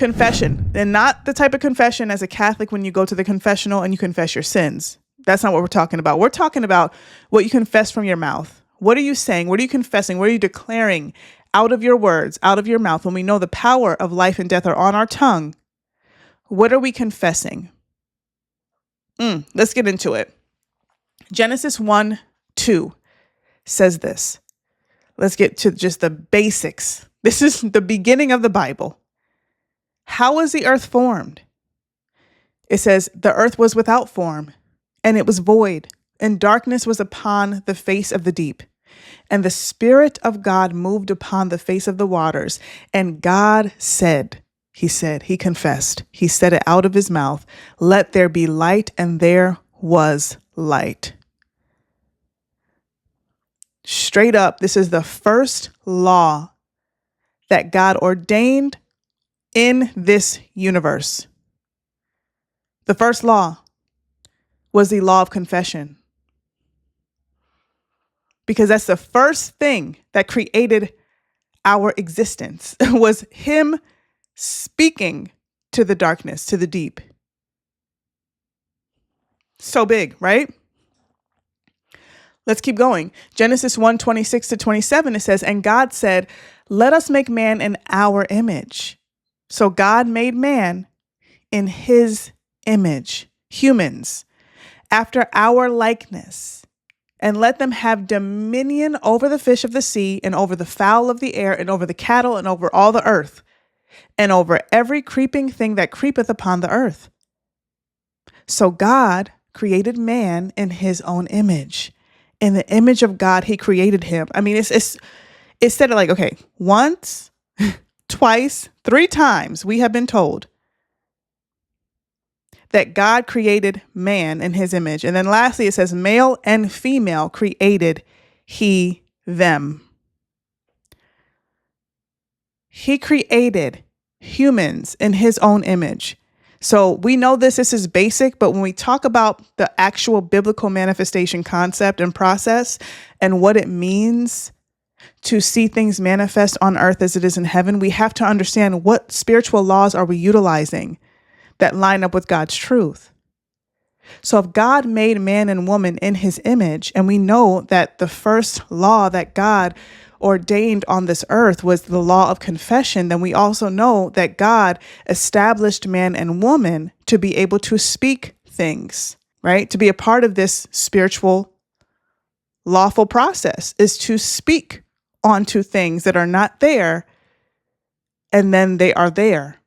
Confession, and not the type of confession as a Catholic when you go to the confessional and you confess your sins. That's not what we're talking about. We're talking about what you confess from your mouth. What are you saying? What are you confessing? What are you declaring out of your words, out of your mouth? When we know the power of life and death are on our tongue, what are we confessing? Let's get into it. Genesis 1:2 says this. Let's get to just the basics. This is the beginning of the Bible. How was the earth formed? It says, the earth was without form, and it was void, and darkness was upon the face of the deep. And the Spirit of God moved upon the face of the waters. And God said, he confessed, he said it out of his mouth, let there be light, and there was light. Straight up, this is the first law that God ordained in this universe. The first law was the law of confession, because that's the first thing that created our existence, was him speaking to the darkness, to the deep. So big, right? Let's keep going. Genesis 1:26-27, it says, and God said, let us make man in our image. So God made man in his image, humans, after our likeness, and let them have dominion over the fish of the sea, and over the fowl of the air, and over the cattle, and over all the earth, and over every creeping thing that creepeth upon the earth. So God created man in his own image. In the image of God, he created him. I mean, it's said it like, okay, once, twice, 3 times we have been told that God created man in his image. And then lastly, it says male and female created he them. He created humans in his own image. So we know this is basic, but when we talk about the actual biblical manifestation concept and process and what it means to see things manifest on earth as it is in heaven, we have to understand what spiritual laws are we utilizing that line up with God's truth. So if God made man and woman in his image, and we know that the first law that God ordained on this earth was the law of confession, then we also know that God established man and woman to be able to speak things, right? To be a part of this spiritual lawful process is to speak onto things that are not there, and then they are there.